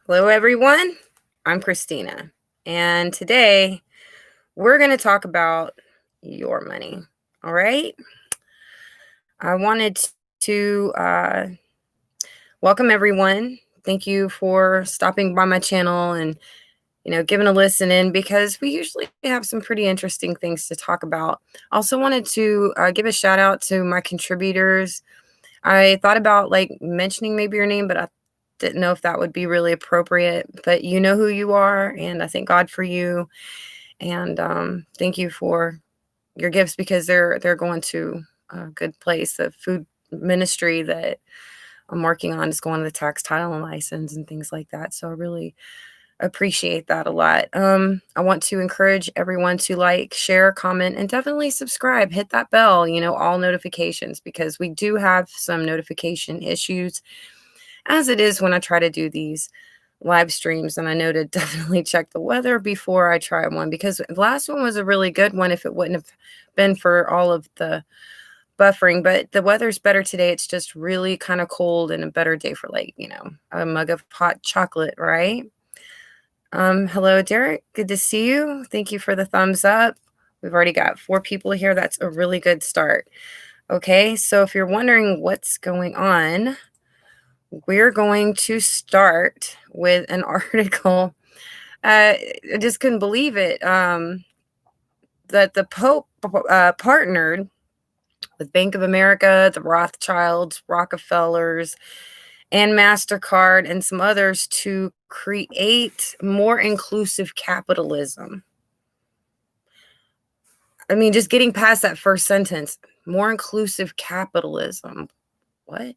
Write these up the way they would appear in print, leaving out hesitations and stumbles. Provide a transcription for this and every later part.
Hello, everyone. I'm Christina, and today we're going to talk about your money. All right. I wanted to welcome everyone. Thank you for stopping by my channel and giving a listen in because we usually have some pretty interesting things to talk about. Also wanted to give a shout out to my contributors. I thought about mentioning maybe your name, but I didn't know if that would be really appropriate. But you know who you are, and I thank God for you. And thank you for your gifts because they're going to a good place. The food ministry that I'm working on is going to the tax title and license and things like that. So I really appreciate that a lot. I want to encourage everyone to like, share, comment, and definitely subscribe. Hit that bell, all notifications, because we do have some notification issues as it is when I try to do these live streams. And I know to definitely check the weather before I try one, because the last one was a really good one if it wouldn't have been for all of the buffering. But the weather's better today. It's just really kind of cold and a better day for a mug of hot chocolate, right? Hello, Derek. Good to see you. Thank you for the thumbs up. We've already got 4 people here. That's a really good start. Okay, so if you're wondering what's going on, we're going to start with an article. I just couldn't believe it, that the Pope partnered with Bank of America, the Rothschilds, Rockefellers, and MasterCard, and some others to create more inclusive capitalism. I mean, just getting past that first sentence, more inclusive capitalism. What?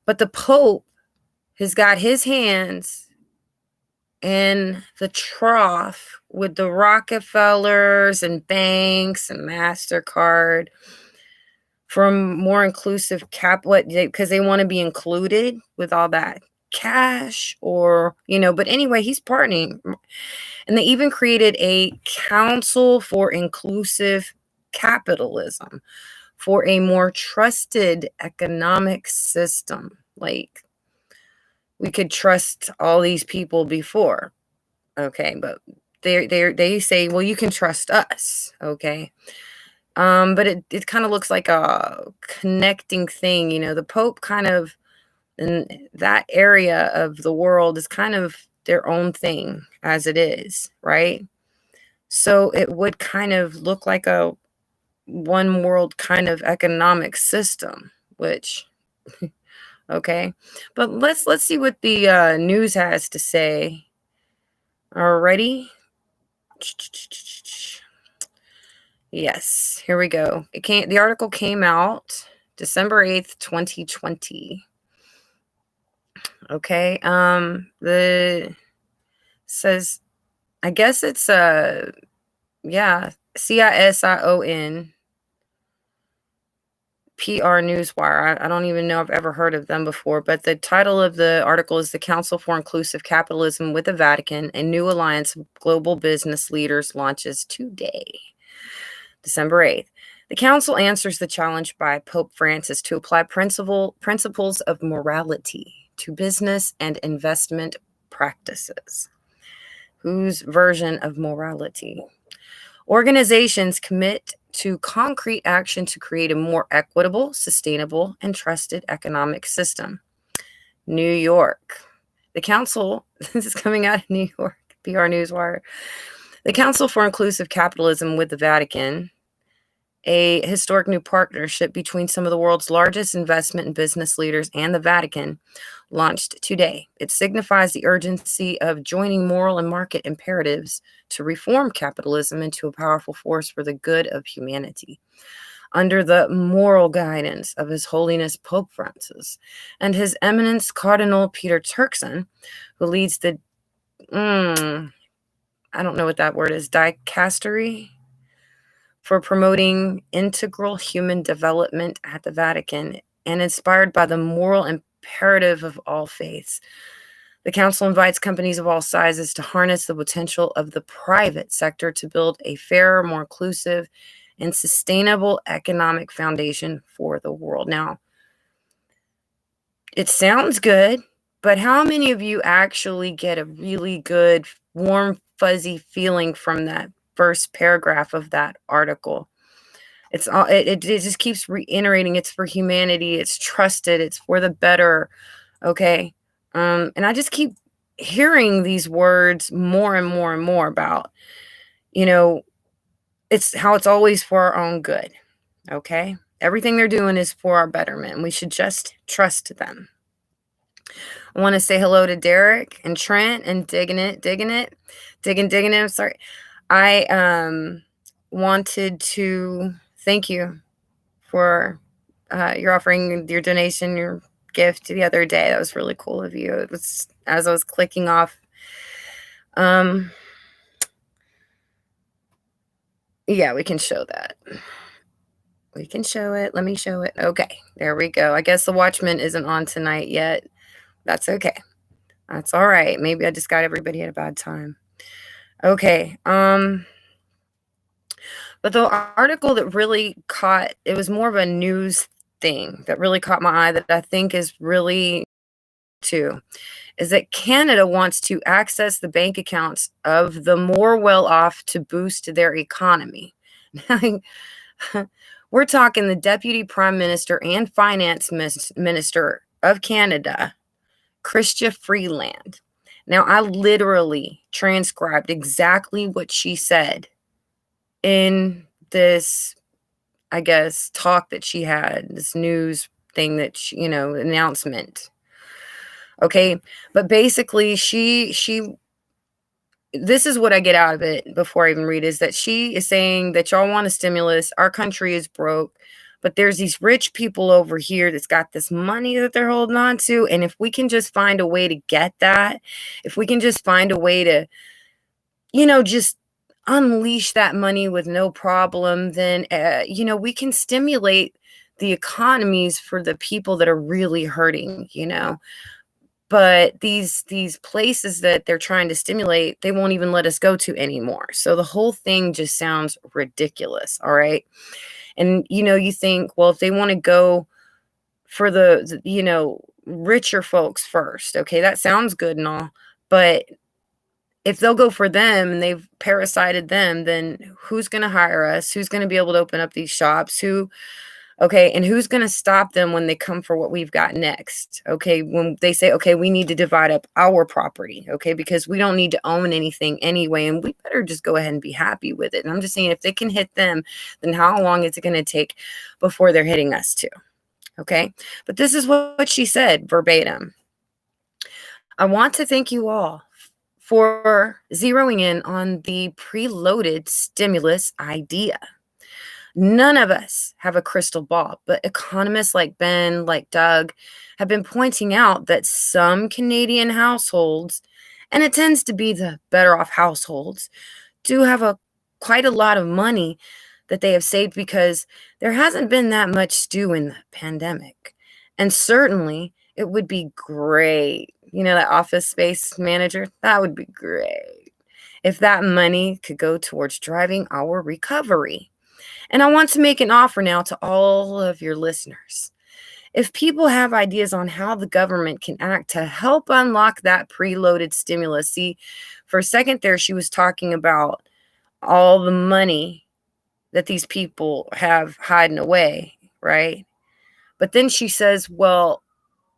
But the Pope has got his hands in the trough with the Rockefellers and banks and MasterCard for more inclusive because they want to be included with all that cash but anyway, he's partnering. And they even created a council for inclusive capitalism for a more trusted economic system. Like, we could trust all these people before. Okay, but they say, well, you can trust us. Okay. But it kind of looks like a connecting thing. The Pope kind of, in that area of the world, is kind of their own thing as it is, right? So it would kind of look like a one world kind of economic system, which, okay. But let's see what the news has to say. Alrighty. Yes, here we go. The article came out December 8th, 2020. Okay. The says, I guess it's CISION PR Newswire. I don't even know if I've ever heard of them before, but the title of the article is "The Council for Inclusive Capitalism with the Vatican, a new alliance of global business leaders launches today." December 8th. The council answers the challenge by Pope Francis to apply principles of morality to business and investment practices. Whose version of morality? Organizations commit to concrete action to create a more equitable, sustainable, and trusted economic system. New York. The council, this is coming out of New York, PR Newswire. The Council for Inclusive Capitalism with the Vatican, a historic new partnership between some of the world's largest investment and business leaders and the Vatican, launched today. It signifies the urgency of joining moral and market imperatives to reform capitalism into a powerful force for the good of humanity. Under the moral guidance of His Holiness Pope Francis and His Eminence Cardinal Peter Turkson, who leads the, I don't know what that word is, dicastery for promoting integral human development at the Vatican, and inspired by the moral imperative of all faiths. The council invites companies of all sizes to harness the potential of the private sector to build a fairer, more inclusive, and sustainable economic foundation for the world. Now, it sounds good. But how many of you actually get a really good, warm, fuzzy feeling from that first paragraph of that article? It just keeps reiterating it's for humanity, it's trusted, it's for the better, okay? And I just keep hearing these words more and more and more about, you know, it's how it's always for our own good, okay? Everything they're doing is for our betterment, and we should just trust them. I want to say hello to Derek and Trent and digging it. I'm sorry. I wanted to thank you for your offering your donation, your gift the other day. That was really cool of you. It was as I was clicking off. Um, yeah, we can show that. We can show it. Let me show it. Okay, there we go. I guess the Watchman isn't on tonight yet. That's okay. That's all right. Maybe I just got everybody at a bad time. Okay. But the article that really caught it was more of a news thing that really caught my eye that I think is really too is that Canada wants to access the bank accounts of the more well off to boost their economy. We're talking the Deputy Prime Minister and Finance Minister of Canada, Chrystia Freeland. Now, I literally transcribed exactly what she said in this, I guess, talk that she had, this news thing that she, announcement. Okay, but basically she this is what I get out of it before I even read is that she is saying that y'all want a stimulus, our country is broke, but there's these rich people over here that's got this money that they're holding on to, and if we can just find a way to get that, if we can just find a way to, just unleash that money with no problem, then we can stimulate the economies for the people that are really hurting. But these places that they're trying to stimulate, they won't even let us go to anymore. So the whole thing just sounds ridiculous, all right? And you think, well, if they want to go for the richer folks first, okay, that sounds good and all, but if they'll go for them and they've parasited them, then who's going to hire us? Who's going to be able to open up these shops? Okay, and who's going to stop them when they come for what we've got next? Okay, when they say, okay, we need to divide up our property, okay, because we don't need to own anything anyway, and we better just go ahead and be happy with it. And I'm just saying, if they can hit them, then how long is it going to take before they're hitting us too? Okay, but this is what she said verbatim. I want to thank you all for zeroing in on the preloaded stimulus idea. None of us have a crystal ball, but economists like Ben, like Doug, have been pointing out that some Canadian households, and it tends to be the better off households, do have quite a lot of money that they have saved because there hasn't been that much stew in the pandemic. And certainly it would be great. That office space manager, that would be great if that money could go towards driving our recovery. And I want to make an offer now to all of your listeners. If people have ideas on how the government can act to help unlock that preloaded stimulus, see, for a second there, she was talking about all the money that these people have hiding away, right? But then she says, well,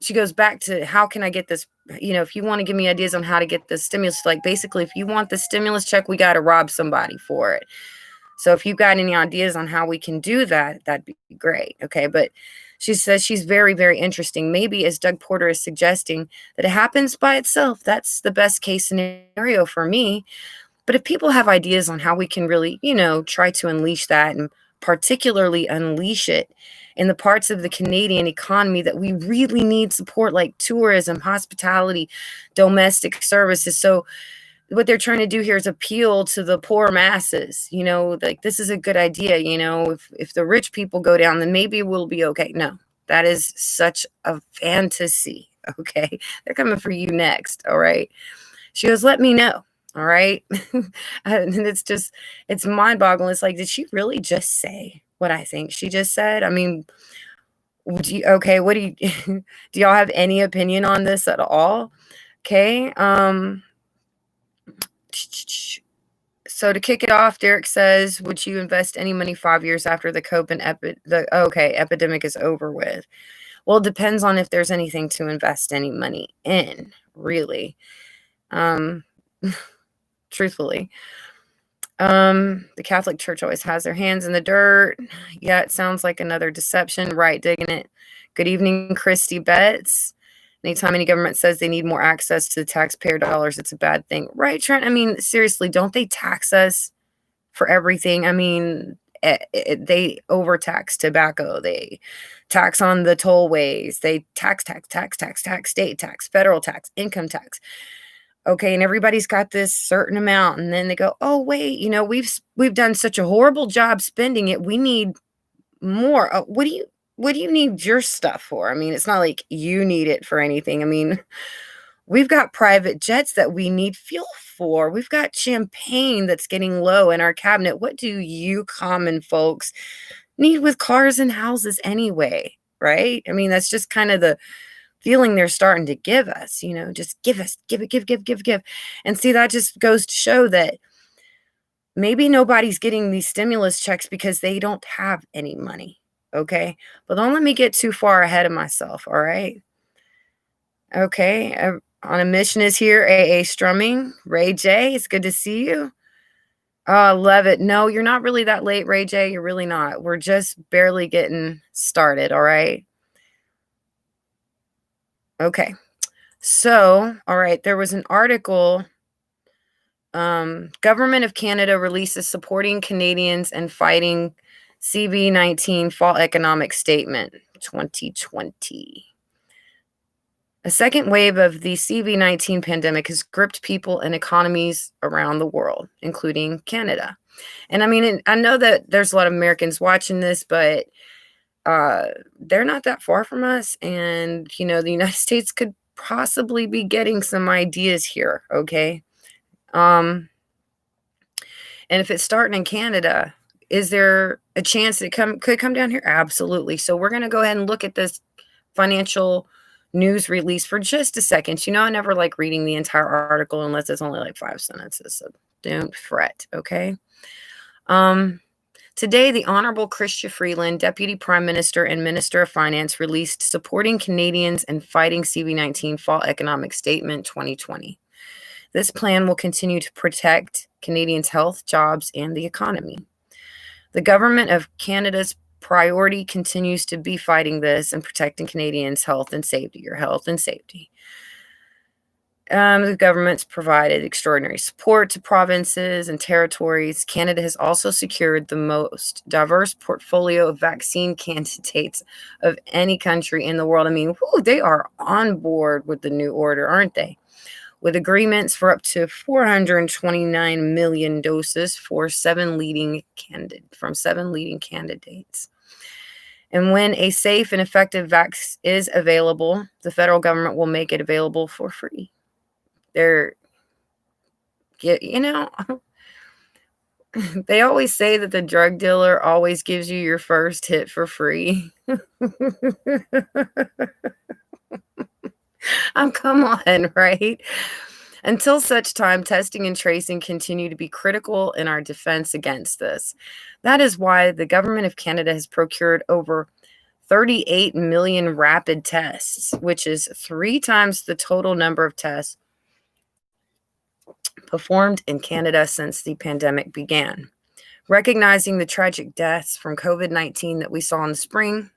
she goes back to how can I get this? If you want to give me ideas on how to get the stimulus, like basically, if you want the stimulus check, we got to rob somebody for it. So if you've got any ideas on how we can do that, that'd be great. Okay. But she says she's very, very interesting. Maybe, as Doug Porter is suggesting, that it happens by itself. That's the best case scenario for me. But if people have ideas on how we can really, try to unleash that, and particularly unleash it in the parts of the Canadian economy that we really need support, like tourism, hospitality, domestic services. So what they're trying to do here is appeal to the poor masses, like this is a good idea, if the rich people go down, then maybe we'll be okay. No, that is such a fantasy. Okay. They're coming for you next. All right. She goes, let me know. All right. And it's mind boggling. It's like, did she really just say what I think she just said? I mean, What do you do y'all have any opinion on this at all? Okay. So to kick it off, Derek says, "Would you invest any money 5 years after the epidemic is over with?" Well, it depends on if there's anything to invest any money in, really. Um, truthfully. The Catholic Church always has their hands in the dirt. Yeah, it sounds like another deception. Right, digging it. Good evening, Christy Betts. Anytime any government says they need more access to the taxpayer dollars, it's a bad thing. Right, Trent? I mean, seriously, don't they tax us for everything? I mean, they overtax tobacco. They tax on the tollways. They tax, state tax, federal tax, income tax. Okay, and everybody's got this certain amount, and then they go, "Oh, wait, we've done such a horrible job spending it. We need more." What do you need your stuff for? I mean, it's not like you need it for anything. I mean, we've got private jets that we need fuel for. We've got champagne that's getting low in our cabinet. What do you common folks need with cars and houses anyway? Right? I mean, that's just kind of the feeling they're starting to give us, just give us, give it, give. And see, that just goes to show that maybe nobody's getting these stimulus checks because they don't have any money. Okay. But don't let me get too far ahead of myself. All right. Okay. On a mission is here. AA Strumming. Ray J. It's good to see you. Oh, love it. No, you're not really that late, Ray J. You're really not. We're just barely getting started. All right. Okay. So, all right, there was an article. Government of Canada releases supporting Canadians and fighting CV-19 fall economic statement 2020. A second wave of the CV-19 pandemic has gripped people and economies around the world, including Canada. And I mean, I know that there's a lot of Americans watching this, but they're not that far from us. And, the United States could possibly be getting some ideas here. Okay. And if it's starting in Canada, is there a chance it could come down here? Absolutely. So we're going to go ahead and look at this financial news release for just a second. I never like reading the entire article unless it's only like 5 sentences. So don't fret. Okay. Today, the Honorable Chrystia Freeland, Deputy Prime Minister and Minister of Finance, released Supporting Canadians and Fighting CV-19 Fall Economic Statement 2020. This plan will continue to protect Canadians' health, jobs, and the economy. The Government of Canada's priority continues to be fighting this and protecting Canadians' health and safety, your health and safety. The government's provided extraordinary support to provinces and territories. Canada has also secured the most diverse portfolio of vaccine candidates of any country in the world. I mean, they are on board with the new order, aren't they? With agreements for up to 429 million doses from 7 leading candidates. And when a safe and effective vaccine is available, the federal government will make it available for free. They always say that the drug dealer always gives you your first hit for free. Come on, right? Until such time, testing and tracing continue to be critical in our defense against this. That is why the Government of Canada has procured over 38 million rapid tests, which is 3 times the total number of tests performed in Canada since the pandemic began. Recognizing the tragic deaths from COVID-19 that we saw in the spring,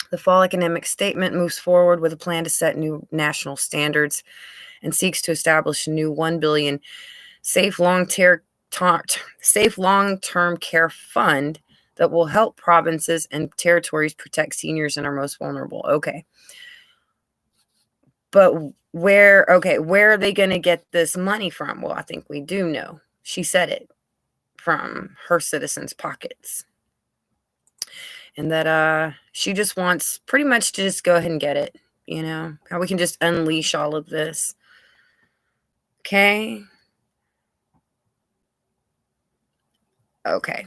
the Fall Economic Statement moves forward with a plan to set new national standards and seeks to establish a new $1 billion safe long-term care fund that will help provinces and territories protect seniors and our most vulnerable. Okay. But where are they going to get this money from? Well, I think we do know. She said it, from her citizens' pockets. And that she just wants pretty much to just go ahead and get it, how we can just unleash all of this. Okay. Okay.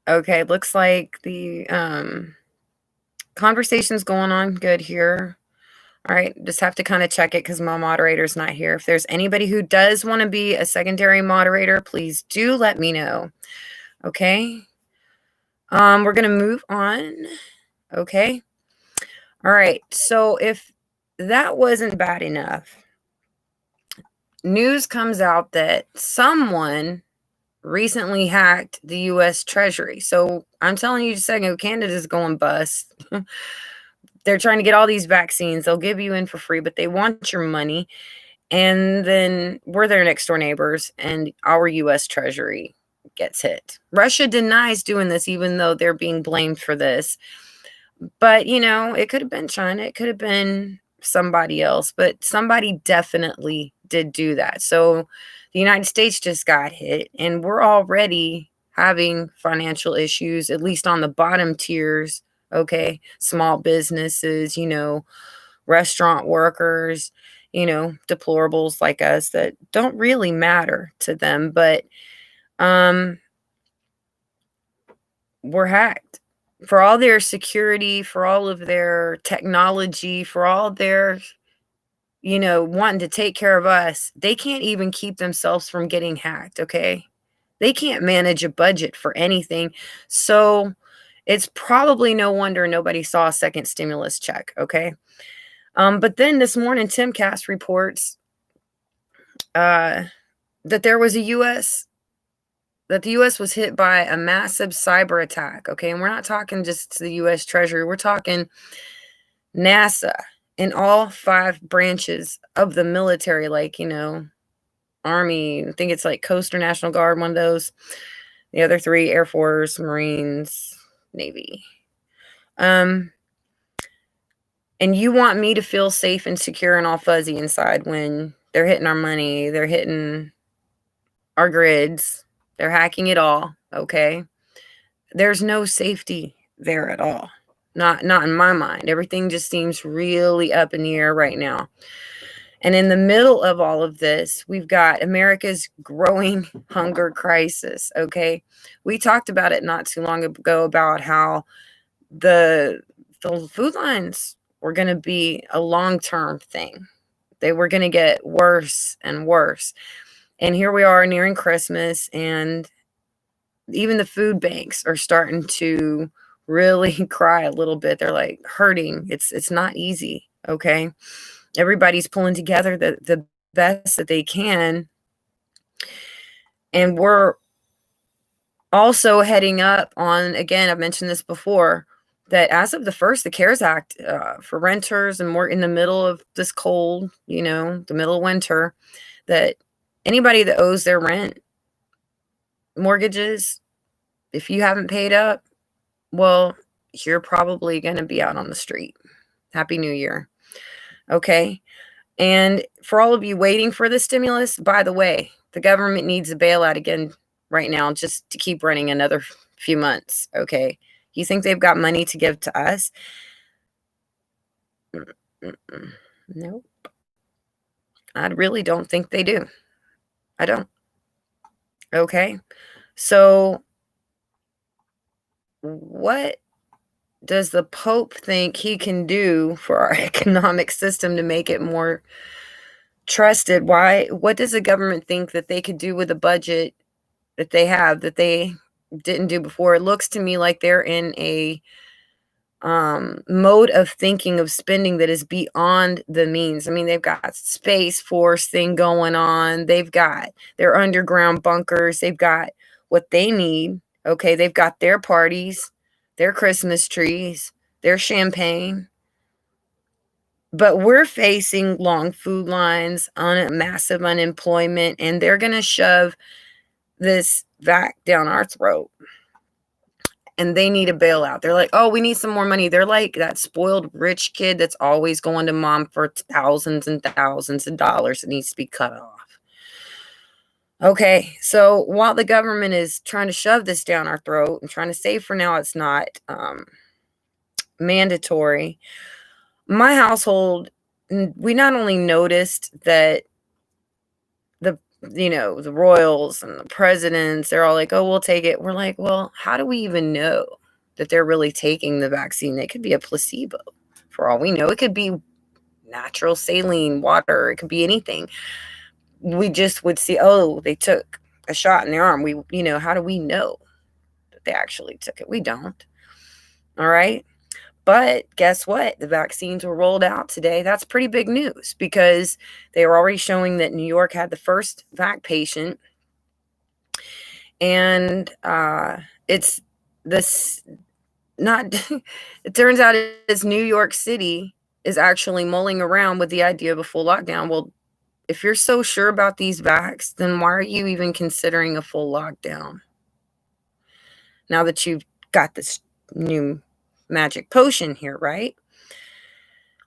Okay, looks like the conversation's going on good here. All right, just have to kind of check it because my moderator's not here. If there's anybody who does want to be a secondary moderator, please do let me know. Okay. We're gonna move on. Okay. All right. So if that wasn't bad enough, news comes out that someone recently hacked the US Treasury. So I'm telling you just a second, Canada's going bust. They're trying to get all these vaccines. They'll give you in for free, but they want your money. And then we're their next door neighbors, and our US Treasury gets hit. Russia denies doing this, even though they're being blamed for this. But, it could have been China, it could have been somebody else, but somebody definitely did do that. So the United States just got hit, and we're already having financial issues, at least on the bottom tiers. Okay. Small businesses, restaurant workers, deplorables like us that don't really matter to them, but we're hacked. For all their security, for all of their technology, for all their, wanting to take care of us, they can't even keep themselves from getting hacked, okay? They can't manage a budget for anything. So it's probably no wonder nobody saw a second stimulus check, okay? But then this morning, Timcast reports that there was that the US was hit by a massive cyber attack, okay? And we're not talking just the US Treasury, we're talking NASA and all 5 branches of the military, like, Army, I think it's like Coast or National Guard, one of those. The other 3, Air Force, Marines, Navy. And you want me to feel safe and secure and all fuzzy inside when they're hitting our money, they're hitting our grids, they're hacking it all, okay? There's no safety there at all. Not in my mind. Everything just seems really up in the air right now. And in the middle of all of this, we've got America's growing hunger crisis, okay? We talked about it not too long ago about how the food lines were going to be a long-term thing. They were going to get worse and worse. And here we are nearing Christmas, and even the food banks are starting to really cry a little bit. They're like hurting. It's not easy, okay? Everybody's pulling together the best that they can. And we're also heading up on, again, I've mentioned this before, that as of the 1st, the CARES Act for renters, and we're in the middle of this cold, the middle of winter, that anybody that owes their rent, mortgages, if you haven't paid up, well, you're probably going to be out on the street. Happy New Year. Okay. And for all of you waiting for the stimulus, by the way, the government needs a bailout again right now just to keep running another few months. Okay. You think they've got money to give to us? Nope. I really don't think they do. I don't. Okay. So what does the Pope think he can do for our economic system to make it more trusted? What does the government think that they could do with a budget that they have that they didn't do before? It looks to me like they're in a mode of thinking of spending that is beyond the means. I mean, they've got Space Force thing going on. They've got their underground bunkers. They've got what they need. Okay, they've got their parties, their Christmas trees, their champagne. But we're facing long food lines, on massive unemployment, and they're going to shove this vac down our throat. And they need a bailout. They're like, oh, we need some more money. They're like that spoiled rich kid that's always going to mom for thousands and thousands of dollars that needs to be cut off. Okay, so while the government is trying to shove this down our throat and trying to say for now it's not mandatory, my household, we not only noticed that the the royals and the presidents, they're all like, oh, we'll take it. We're like, well, how do we even know that they're really taking the vaccine? It could be a placebo for all we know. It could be natural saline water. It could be anything. We just would see, oh, they took a shot in their arm. How do we know that they actually took it? We don't. All right. But guess what? The vaccines were rolled out today. That's pretty big news because they were already showing that New York had the first vac patient. And it's this not, it turns out it's New York City is actually mulling around with the idea of a full lockdown. Well, if you're so sure about these vax, then why are you even considering a full lockdown? Now that you've got this new magic potion here, right?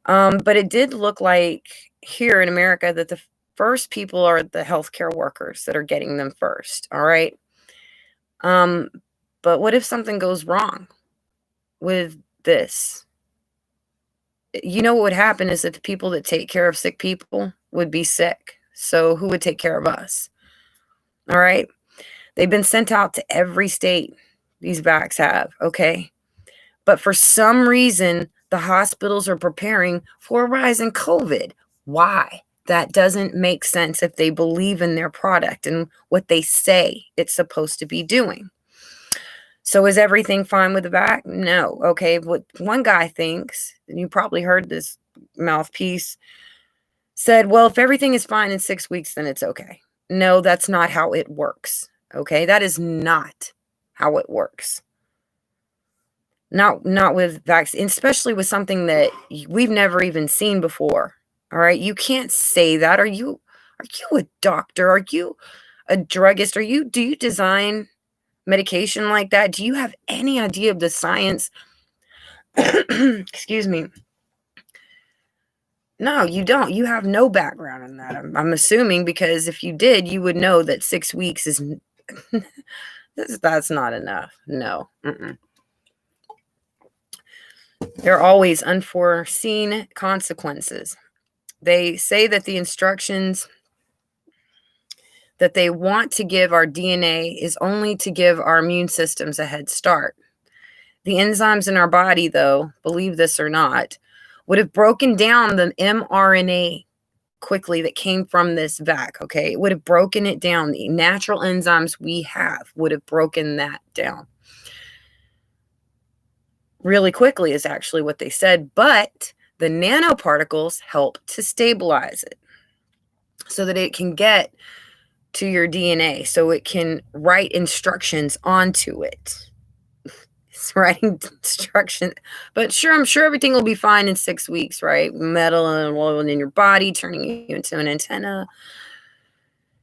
But it did look like here in America that the first people are the healthcare workers that are getting them first. All right. But what if something goes wrong with this? You know what would happen is that the people that take care of sick people would be sick. So who would take care of us? All right. They've been sent out to every state. These vax have. Okay. But for some reason, the hospitals are preparing for a rise in COVID. Why? That doesn't make sense if they believe in their product and what they say it's supposed to be doing. So is everything fine with the vac? No. Okay. What one guy thinks, and you probably heard this mouthpiece, said, well, if everything is fine in 6 weeks, then it's okay. No, that's not how it works. Okay. That is not how it works. Not with vaccine, especially with something that we've never even seen before. All right. You can't say that. Are you a doctor? Are you a druggist? Do you design medication like that? Do you have any idea of the science? Excuse me. No, you don't. You have no background in that. I'm assuming, because if you did, you would know that 6 weeks is that's not enough. No. There are always unforeseen consequences. They say that the instructions that they want to give our DNA is only to give our immune systems a head start. The enzymes in our body, though, believe this or not, would have broken down the mRNA quickly that came from this vac, okay? It would have broken it down. The natural enzymes we have would have broken that down really quickly is actually what they said, but the nanoparticles help to stabilize it so that it can get to your DNA, so it can write instructions onto it. It's writing instructions, but sure, I'm sure everything will be fine in 6 weeks, right? Metal and oil in your body, turning you into an antenna.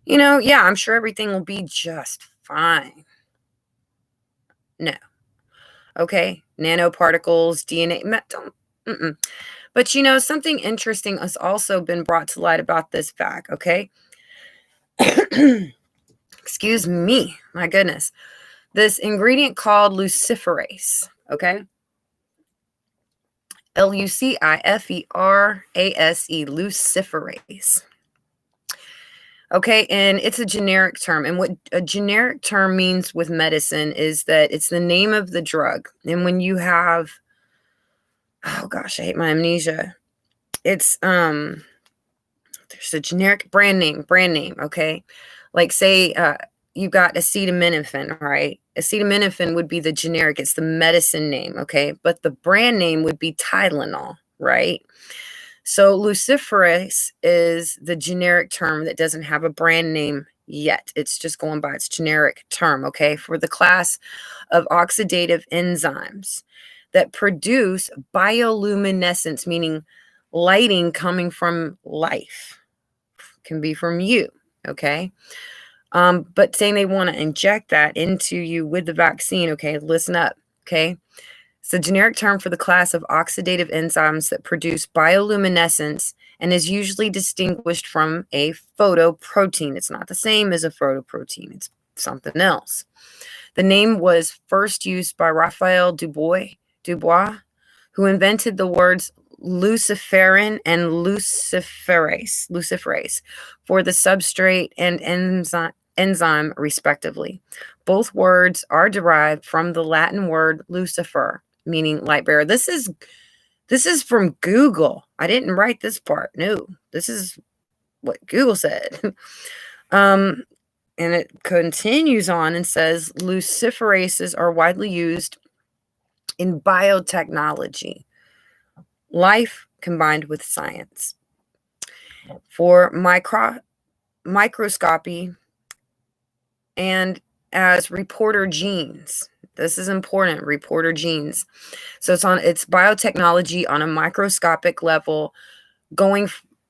Yeah, I'm sure everything will be just fine. No. Okay, nanoparticles, DNA, But something interesting has also been brought to light about this vac, okay? Excuse me, my goodness. This ingredient called luciferase, okay? Luciferase, luciferase. Okay, and it's a generic term. And what a generic term means with medicine is that it's the name of the drug. And when you have, oh gosh, I hate my amnesia. It's there's a generic brand name, okay? Like say you got acetaminophen, right? Acetaminophen would be the generic, it's the medicine name, okay? But the brand name would be Tylenol, right? So luciferase is the generic term that doesn't have a brand name yet. It's just going by its generic term, okay, for the class of oxidative enzymes that produce bioluminescence, meaning lighting coming from life. Can be from you, okay? But saying they want to inject that into you with the vaccine, okay, listen up, okay? It's a generic term for the class of oxidative enzymes that produce bioluminescence and is usually distinguished from a photoprotein. It's not the same as a photoprotein. It's something else. The name was first used by Raphael Dubois, who invented the words luciferin and luciferase for the substrate and enzyme respectively. Both words are derived from the Latin word lucifer, meaning light bearer. This is from Google. I didn't write this part. No, this is what Google said. And it continues on and says luciferases are widely used in biotechnology, life combined with science, for microscopy, and as reporter genes. This is important, reporter genes. So it's biotechnology on a microscopic level,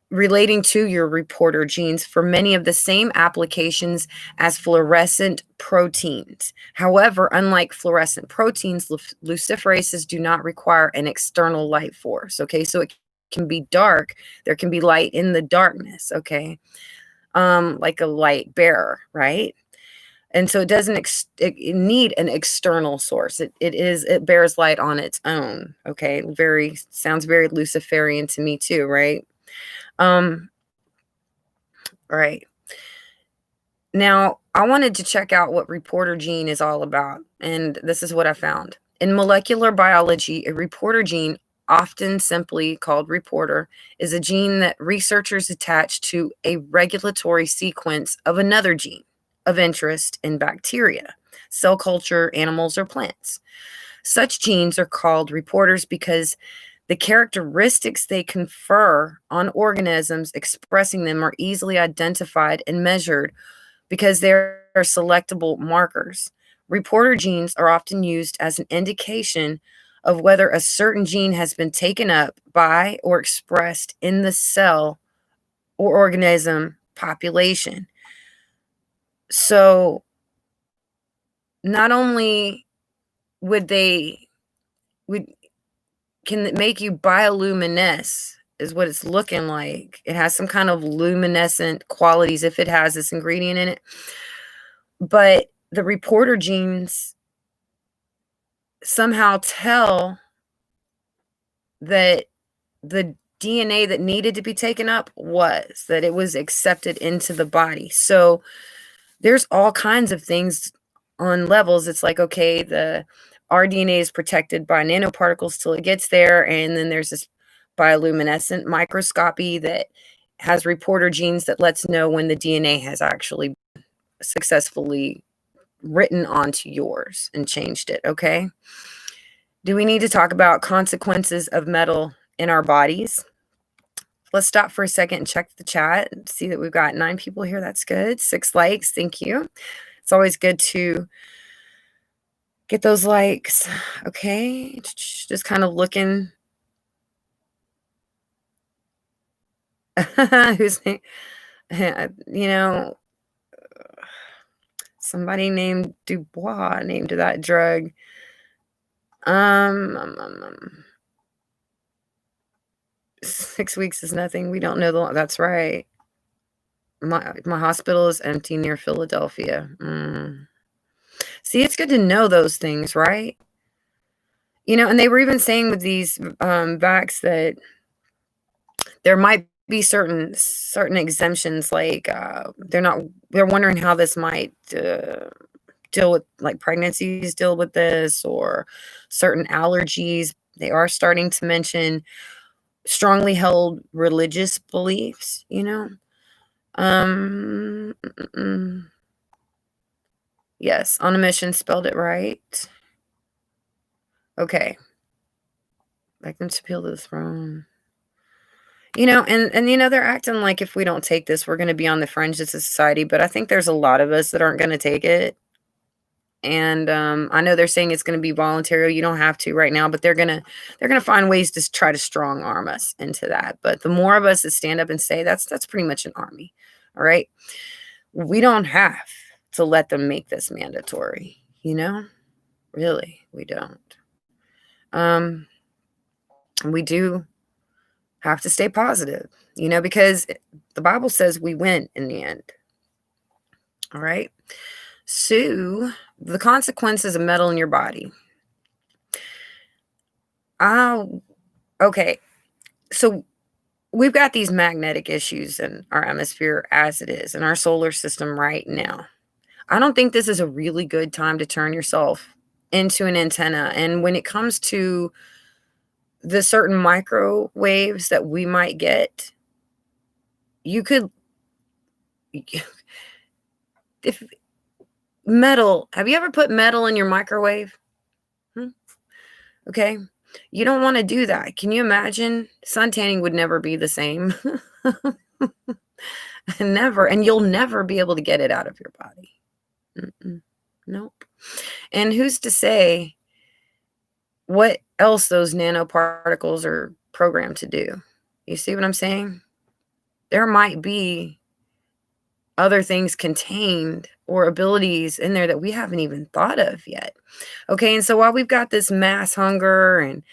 relating to your reporter genes for many of the same applications as fluorescent proteins. However, unlike fluorescent proteins, luciferases do not require an external light force. Okay, so it can be dark. There can be light in the darkness. Okay, like a light bearer, right? And so it doesn't need an external source. It bears light on its own. Okay, sounds very Luciferian to me too, right? Right. Now, I wanted to check out what reporter gene is all about, and this is what I found. In molecular biology, a reporter gene, often simply called reporter, is a gene that researchers attach to a regulatory sequence of another gene of interest in bacteria, cell culture, animals, or plants. Such genes are called reporters because the characteristics they confer on organisms expressing them are easily identified and measured because they are selectable markers. Reporter genes are often used as an indication of whether a certain gene has been taken up by or expressed in the cell or organism population. So not only can it make you bioluminesce is what it's looking like. It has some kind of luminescent qualities if it has this ingredient in it. But the reporter genes somehow tell that the DNA that needed to be taken up that it was accepted into the body. So there's all kinds of things on levels. It's like, okay, our DNA is protected by nanoparticles till it gets there. And then there's this bioluminescent microscopy that has reporter genes that lets know when the DNA has actually successfully written onto yours and changed it. Okay. Do we need to talk about consequences of metal in our bodies? Let's stop for a second and check the chat and see that we've got 9 people here. That's good. 6 likes. Thank you. It's always good to get those likes. Okay. Just kind of looking. Who's somebody named Dubois named that drug. 6 weeks is nothing. We don't know that's right. My hospital is empty near Philadelphia. See, it's good to know those things, right? And they were even saying with these vax that there might be certain exemptions, like they're wondering how this might deal with, like, pregnancies deal with this, or certain allergies. They are starting to mention strongly held religious beliefs, Yes, on a mission, spelled it right. Okay. Like them to appeal to the throne. And they're acting like if we don't take this, we're going to be on the fringe of society. But I think there's a lot of us that aren't going to take it. And I know they're saying it's going to be voluntary. You don't have to right now, but they're gonna find ways to try to strong arm us into that. But the more of us that stand up and say that's pretty much an army. All right, we don't have to let them make this mandatory. Really, we don't. We do have to stay positive, because the Bible says we win in the end. All right. So the consequences of metal in your body. Okay. So we've got these magnetic issues in our atmosphere as it is in our solar system right now. I don't think this is a really good time to turn yourself into an antenna. And when it comes to the certain microwaves that we might get, you could, if metal, have you ever put metal in your microwave? Hmm? Okay. You don't want to do that. Can you imagine? Sun tanning would never be the same. Never. And you'll never be able to get it out of your body. Mm-mm. Nope. And who's to say what else those nanoparticles are programmed to do? You see what I'm saying? There might be other things contained or abilities in there that we haven't even thought of yet. Okay, and so while we've got this mass hunger and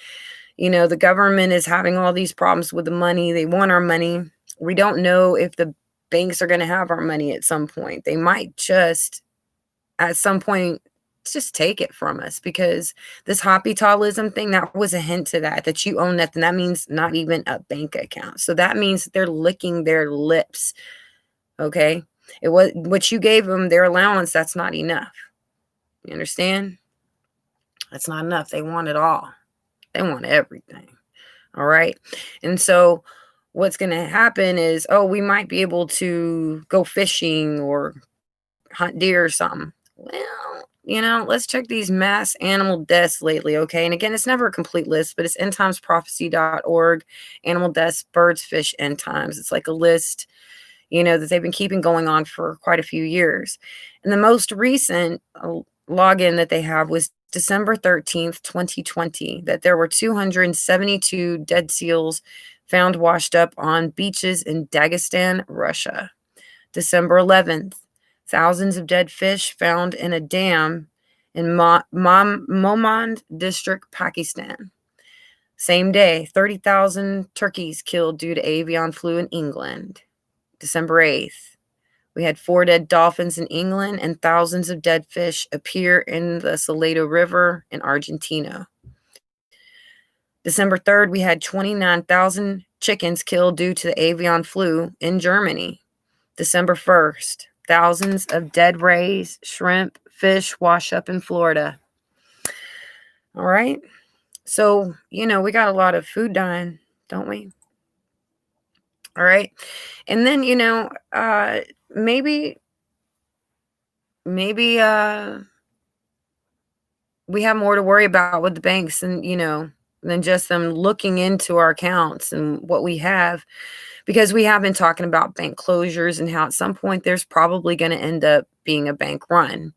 the government is having all these problems with the money, they want our money. We don't know if the banks are going to have our money at some point. They might just at some point just take it from us because this hospitalism thing, that was a hint to that you own nothing. That means not even a bank account. So that means they're licking their lips. Okay. It was what you gave them, their allowance. That's not enough. You understand? That's not enough. They want it all. They want everything. All right. And so what's going to happen is, we might be able to go fishing or hunt deer or something. Well, let's check these mass animal deaths lately, okay? And again, it's never a complete list, but it's endtimesprophecy.org, animal deaths, birds, fish, end times. It's like a list, that they've been keeping going on for quite a few years. And the most recent login that they have was December 13th, 2020, that there were 272 dead seals found washed up on beaches in Dagestan, Russia. December 11th, thousands of dead fish found in a dam in Momand district, Pakistan. Same day, 30,000 turkeys killed due to avian flu in England. December 8th, we had 4 dead dolphins in England and thousands of dead fish appear in the Salado River in Argentina. December 3rd, we had 29,000 chickens killed due to the avian flu in Germany. December 1st, thousands of dead rays, shrimp, fish wash up in Florida. All right. So, we got a lot of food dying, don't we? All right. And then, maybe we have more to worry about with the banks and, than just them looking into our accounts and what we have, because we have been talking about bank closures and how at some point there's probably going to end up being a bank run.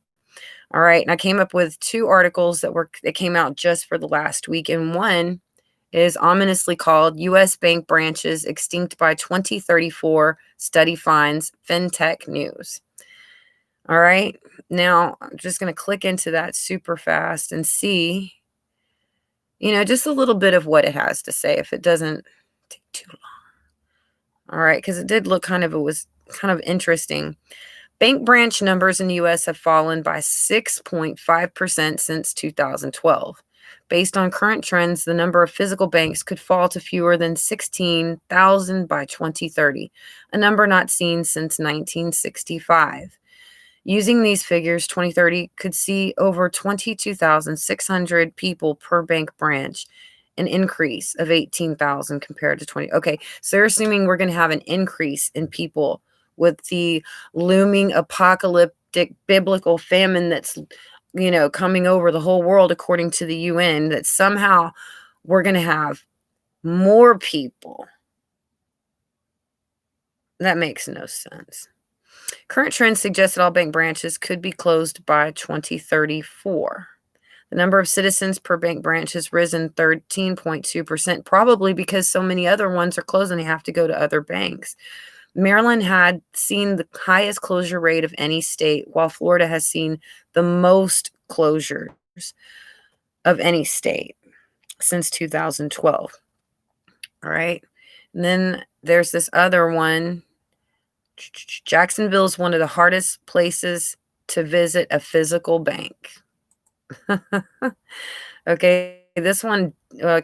All right. And I came up with 2 articles that came out just for the last week. And one is ominously called U.S. Bank Branches Extinct by 2034 Study Finds FinTech News. All right. Now, I'm just going to click into that super fast and see, just a little bit of what it has to say if it doesn't take too long. All right. Because it was kind of interesting. Bank branch numbers in the U.S. have fallen by 6.5% since 2012. Based on current trends, the number of physical banks could fall to fewer than 16,000 by 2030, a number not seen since 1965. Using these figures, 2030 could see over 22,600 people per bank branch, an increase of 18,000 compared to 20. Okay, so they're assuming we're going to have an increase in people with the looming apocalyptic biblical famine that's, coming over the whole world, according to the UN, that somehow we're going to have more people. That makes no sense. Current trends suggest that all bank branches could be closed by 2034. The number of citizens per bank branch has risen 13.2%, probably because so many other ones are closed and they have to go to other banks. Maryland had seen the highest closure rate of any state, while Florida has seen the most closures of any state since 2012. All right. And then there's this other one. Jacksonville is one of the hardest places to visit a physical bank. Okay. This one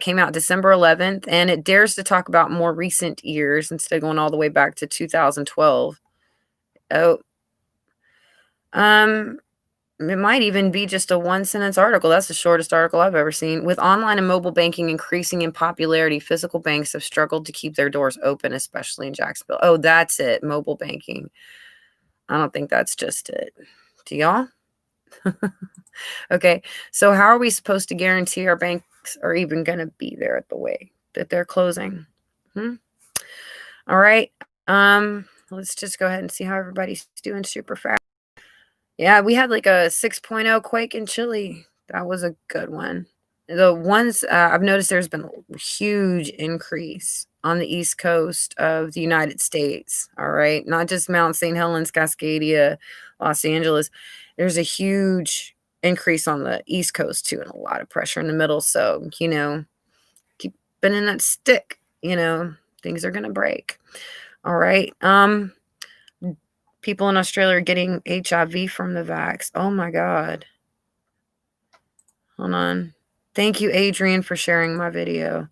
came out December 11th, and it dares to talk about more recent years instead of going all the way back to 2012. Oh, um, it might even be just a one-sentence article. That's the shortest article I've ever seen. With online and mobile banking increasing in popularity, physical banks have struggled to keep their doors open, especially in Jacksonville. Oh, that's it, mobile banking. I don't think that's just it. Do y'all? Okay, so how are we supposed to guarantee our banks are even gonna be there at the way that they're closing? Hmm? All right, let's just go ahead and see how everybody's doing super fast. Yeah, we had like a 6.0 quake in Chile. That was a good one. The ones I've noticed there's been a huge increase on the East Coast of the United States. All right, not just Mount St. Helens, Cascadia, Los Angeles. There's a huge increase on the East Coast too, and a lot of pressure in the middle. So, keep bending that stick. Things are gonna break. All right. People in Australia are getting HIV from the vax. Oh my God. Hold on. Thank you, Adrian, for sharing my video.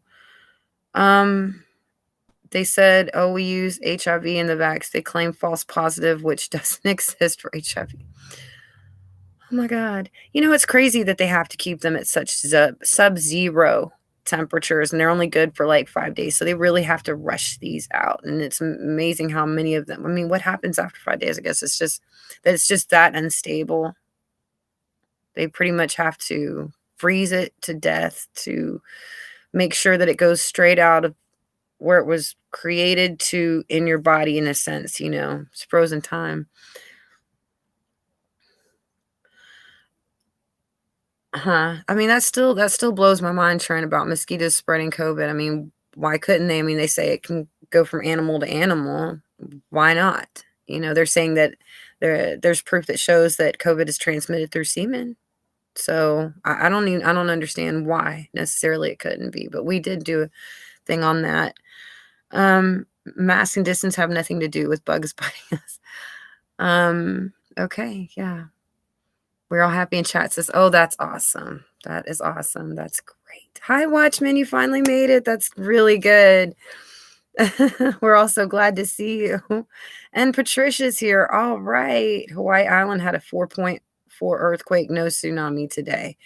They said, oh, we use HIV in the vax. They claim false positive, which doesn't exist for HIV. Oh my God. It's crazy that they have to keep them at such sub-zero temperatures, and they're only good for like 5 days. So they really have to rush these out. And it's amazing how many of them, I mean, what happens after 5 days? I guess it's just that unstable. They pretty much have to freeze it to death to make sure that it goes straight out of where it was created to in your body, in a sense. It's frozen time. I mean, that still blows my mind, trying about mosquitoes spreading COVID. I mean, why couldn't they? I mean, they say it can go from animal to animal. Why not? They're saying that there's proof that shows that COVID is transmitted through semen. So I don't understand why necessarily it couldn't be, but we did do a thing on that. Mask and distance have nothing to do with bugs biting us. Okay, yeah. We're all happy in chat says, oh, that's awesome. That is awesome. That's great. Hi, Watchman. You finally made it. That's really good. We're all so glad to see you. And Patricia's here. All right. Hawaii Island had a 4.4 earthquake, no tsunami today.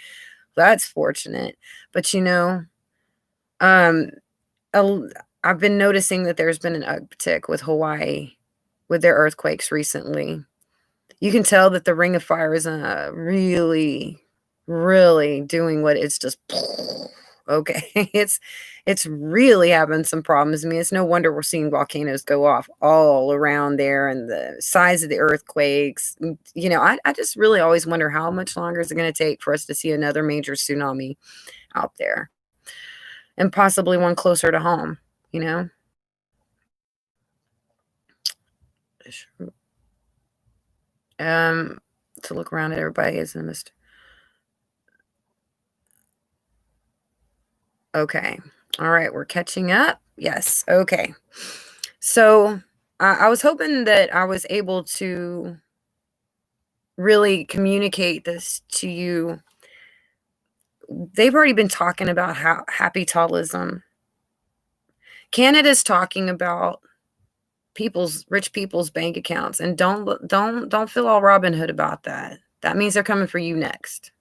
That's fortunate. But I've been noticing that there's been an uptick with Hawaii with their earthquakes recently. You can tell that the Ring of Fire is really, really doing what it's just okay. It's really having some problems. I mean, it's no wonder we're seeing volcanoes go off all around there, and the size of the earthquakes. I just really always wonder how much longer is it going to take for us to see another major tsunami out there, and possibly one closer to home. To look around at everybody is a mist. Okay. All right. We're catching up. Yes. Okay. So I was hoping that I was able to really communicate this to you. They've already been talking about how capitalism. Canada's talking about rich people's bank accounts, and don't feel all Robin Hood about that. That means they're coming for you next.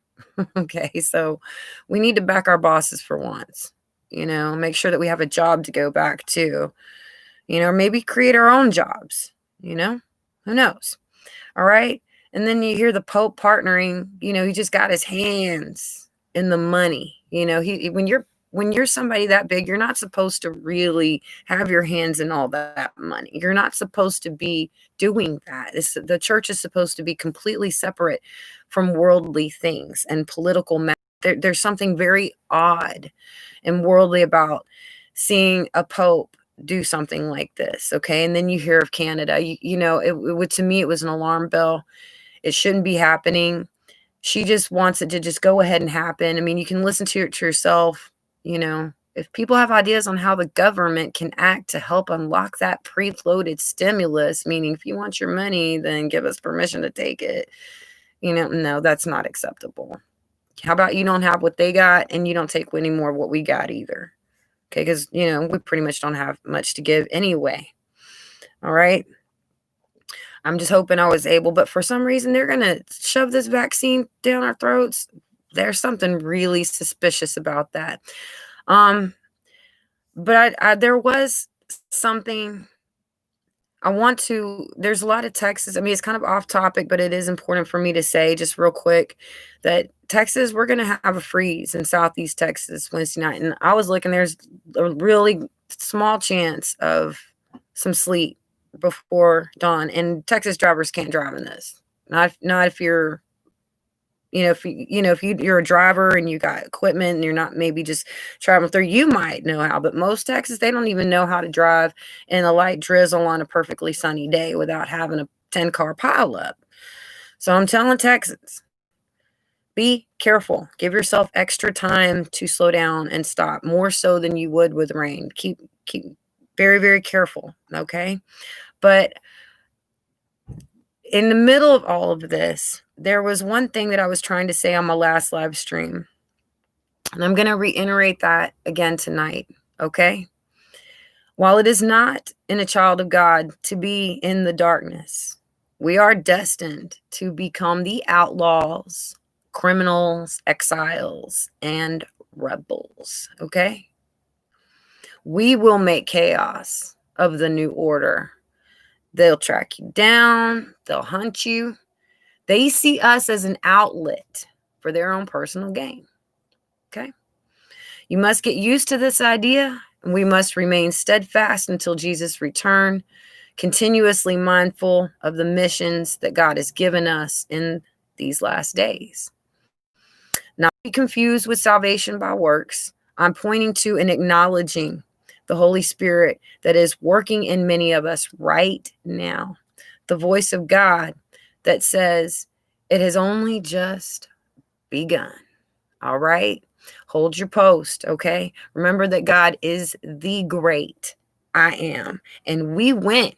Okay, so we need to back our bosses for once. Make sure that we have a job to go back to. Or maybe create our own jobs. Who knows? All right. And then you hear the Pope partnering. He just got his hands in the money. When you're somebody that big, you're not supposed to really have your hands in all that money. You're not supposed to be doing that. The church is supposed to be completely separate from worldly things and political matters. There's something very odd and worldly about seeing a pope do something like this. Okay. And then you hear of Canada. To me, it was an alarm bell. It shouldn't be happening. She just wants it to just go ahead and happen. I mean, you can listen to it to yourself. If people have ideas on how the government can act to help unlock that preloaded stimulus, meaning if you want your money, then give us permission to take it. No, that's not acceptable. How about you don't have what they got and you don't take any more of what we got either? Okay, because, we pretty much don't have much to give anyway. All right. I'm just hoping I was able, but for some reason they're going to shove this vaccine down our throats. There's something really suspicious about that. But there was something there's a lot of Texas. I mean, it's kind of off topic, but it is important for me to say just real quick that Texas, we're going to have a freeze in Southeast Texas Wednesday night. And I was looking, there's a really small chance of some sleet before dawn. And Texas drivers can't drive in this. Not if you're, if you're a driver and you got equipment and you're not maybe just traveling through, you might know how, but most Texas, they don't even know how to drive in a light drizzle on a perfectly sunny day without having a 10-car pileup. So I'm telling Texans, be careful. Give yourself extra time to slow down and stop, more so than you would with rain. Keep very, very careful, okay? But in the middle of all of this, there was one thing that I was trying to say on my last live stream. And I'm going to reiterate that again tonight, okay? While it is not in a child of God to be in the darkness, we are destined to become the outlaws, criminals, exiles, and rebels, okay? We will make chaos of the new order. They'll track you down. They'll hunt you. They see us as an outlet for their own personal gain. Okay? You must get used to this idea, and we must remain steadfast until Jesus' return, continuously mindful of the missions that God has given us in these last days. Not be confused with salvation by works. I'm pointing to and acknowledging the Holy Spirit that is working in many of us right now. The voice of God that says it has only just begun. All right? Hold your post, okay? Remember that God is the great I am. And we win.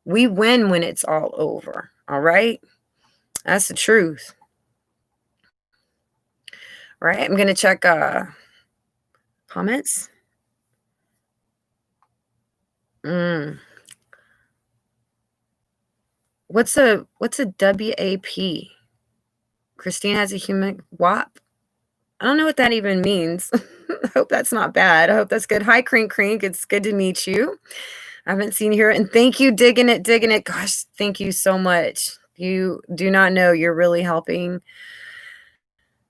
We win when it's all over. All right? That's the truth. All right? I'm going to check comments. What's a WAP? Christine has a human WAP. I don't know what that even means. I hope that's not bad. I hope that's good. Hi, Crink Crink. It's good to meet you. I haven't seen you here. And thank you, digging it. Gosh, thank you so much. You do not know, you're really helping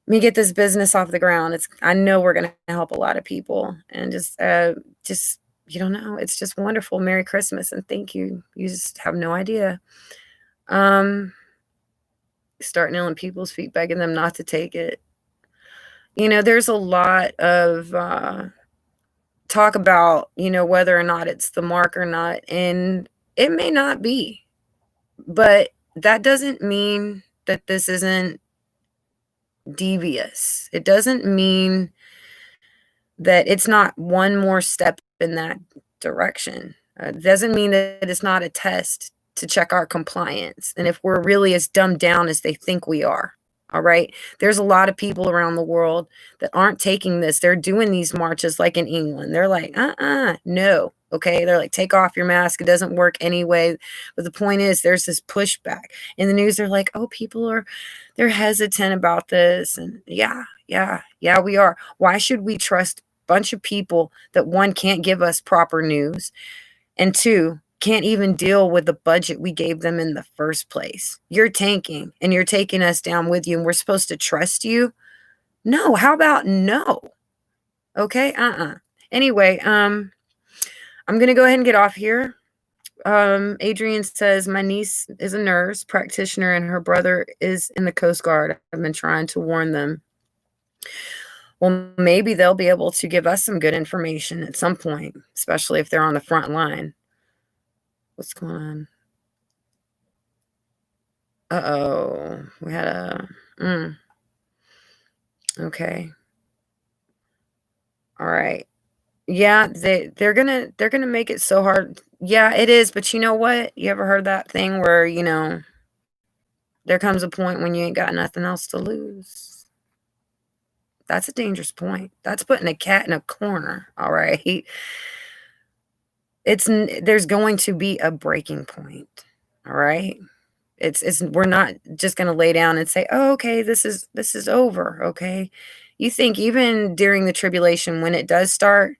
me get this business off the ground. I know we're going to help a lot of people, and just you don't know. It's just wonderful. Merry Christmas and thank you. You just have no idea. Start nailing people's feet, begging them not to take it. There's a lot of talk about, whether or not it's the mark or not, and it may not be, but that doesn't mean that this isn't devious. It doesn't mean that it's not one more step in that direction. It doesn't mean that it's not a test to check our compliance and if we're really as dumbed down as they think we are. All right. There's a lot of people around the world that aren't taking this. They're doing these marches like in England. They're like, no. Okay. They're like, take off your mask. It doesn't work anyway. But the point is, there's this pushback in the news. They're like, oh, they're hesitant about this. And yeah, we are. Why should we trust a bunch of people that, one, can't give us proper news, and two, can't even deal with the budget we gave them in the first place? You're tanking and you're taking us down with you, and we're supposed to trust you? No. How about no? Okay. Anyway, I'm going to go ahead and get off here. Adrian says, my niece is a nurse practitioner and her brother is in the Coast Guard. I've been trying to warn them. Well, maybe they'll be able to give us some good information at some point, especially if they're on the front line. What's going on? Uh-oh. We had a... Okay. All right. Yeah, they're gonna make it so hard. Yeah, it is. But you know what? You ever heard that thing where, there comes a point when you ain't got nothing else to lose? That's a dangerous point. That's putting a cat in a corner, all right? There's going to be a breaking point, all right? It's we're not just gonna lay down and say, "Oh, okay, this is over," okay? You think even during the tribulation, when it does start,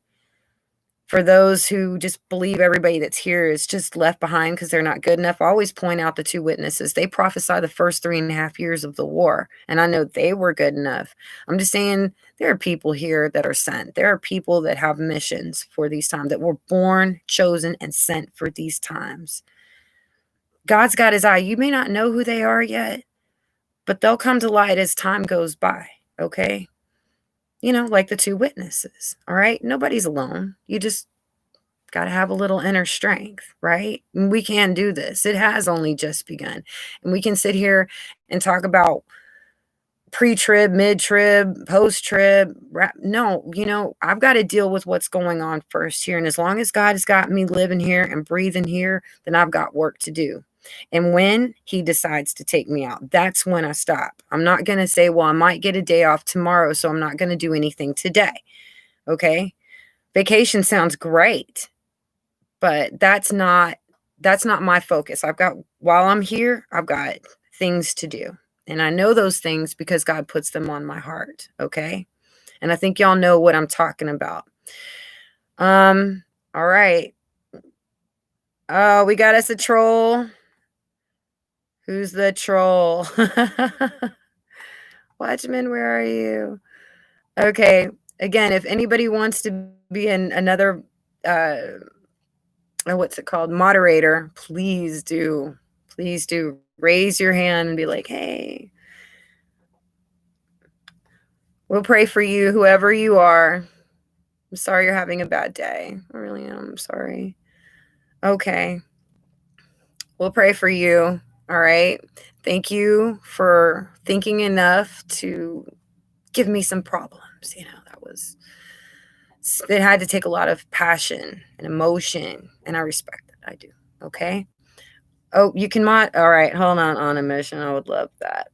for those who just believe everybody that's here is just left behind because they're not good enough, I always point out the two witnesses. They prophesy the first 3.5 years of the war, and I know they were good enough. I'm just saying there are people here that are sent. There are people that have missions for these times, that were born, chosen, and sent for these times. God's got his eye. You may not know who they are yet, but they'll come to light as time goes by, okay? Like the two witnesses, all right? Nobody's alone. You just got to have a little inner strength, right? And we can do this. It has only just begun. And we can sit here and talk about pre-trib, mid-trib, post-trib. No, I've got to deal with what's going on first here. And as long as God has got me living here and breathing here, then I've got work to do. And when he decides to take me out, that's when I stop. I'm not going to say, well, I might get a day off tomorrow, so I'm not going to do anything today. Okay? Vacation sounds great, but that's not my focus. While I'm here, I've got things to do. And I know those things because God puts them on my heart, okay? And I think y'all know what I'm talking about. All right. Oh, we got us a troll. Who's the troll? Watchman, where are you? Okay. Again, if anybody wants to be in another what's it called? Moderator, please do. Please do raise your hand and be like, hey, we'll pray for you, whoever you are. I'm sorry you're having a bad day. I really am. I'm sorry. Okay. We'll pray for you. All right. Thank you for thinking enough to give me some problems. It had to take a lot of passion and emotion, and I respect it. I do. Okay. Oh, you can all right, hold on a mission. I would love that.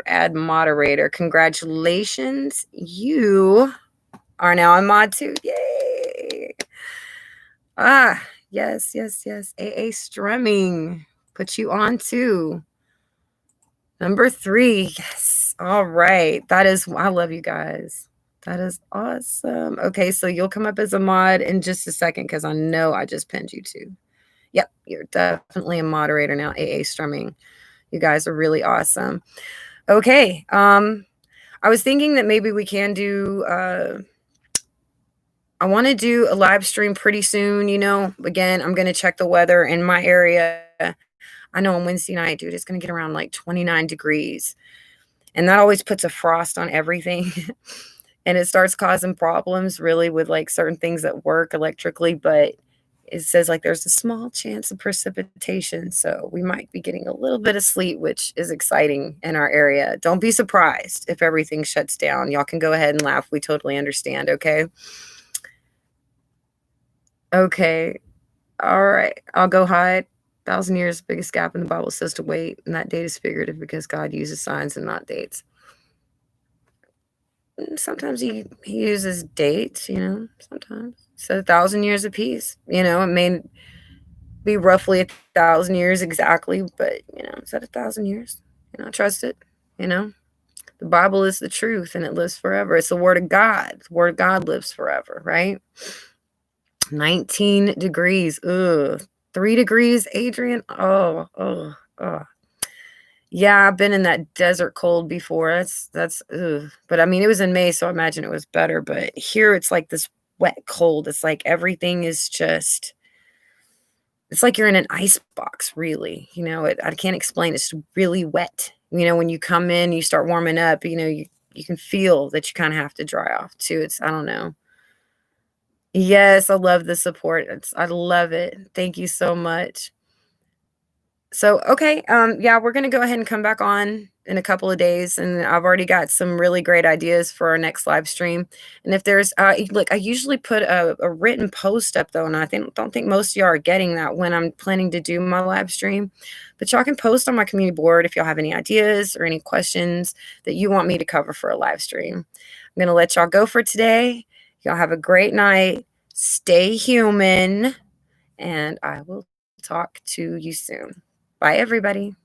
Add moderator. Congratulations. You are now a mod too. Yay. Yes. AA strumming. Put you on too. Number 3. Yes. All right. I love you guys. That is awesome. Okay, so you'll come up as a mod in just a second because I know I just pinned you too. Yep, you're definitely a moderator now, AA strumming. You guys are really awesome. Okay, I was thinking that maybe we can do, I want to do a live stream pretty soon, Again, I'm going to check the weather in my area. I know on Wednesday night, dude, it's going to get around like 29 degrees. And that always puts a frost on everything. And it starts causing problems really with like certain things that work electrically, but it says like there's a small chance of precipitation. So we might be getting a little bit of sleet, which is exciting in our area. Don't be surprised if everything shuts down. Y'all can go ahead and laugh. We totally understand. Okay. Okay. All right. I'll go hide. 1,000 years, biggest gap in the Bible says to wait. And that date is figurative because God uses signs and not dates. Sometimes he uses dates, sometimes. So 1,000 years of peace, it may be roughly 1,000 years exactly, but, it's at 1,000 years, trust it, The Bible is the truth and it lives forever. It's the word of God. The word of God lives forever, right? 19 degrees. Ugh. 3 degrees, Adrian. Oh. Yeah, I've been in that desert cold before. That's ugh. But I mean, it was in May, so I imagine it was better. But here it's like this wet cold. It's like everything is just, it's like you're in an ice box, really. I can't explain. It's really wet. When you come in, you start warming up, you can feel that you kind of have to dry off too. I don't know. Yes, I love the support. I love it. Thank you so much. So, okay, yeah, we're gonna go ahead and come back on in a couple of days, and I've already got some really great ideas for our next live stream. And if there's, look, I usually put a written post up though, and I don't think most of y'all are getting that when I'm planning to do my live stream. But y'all can post on my community board if y'all have any ideas or any questions that you want me to cover for a live stream. I'm gonna let y'all go for today. Y'all have a great night. Stay human, and I will talk to you soon. Bye, everybody.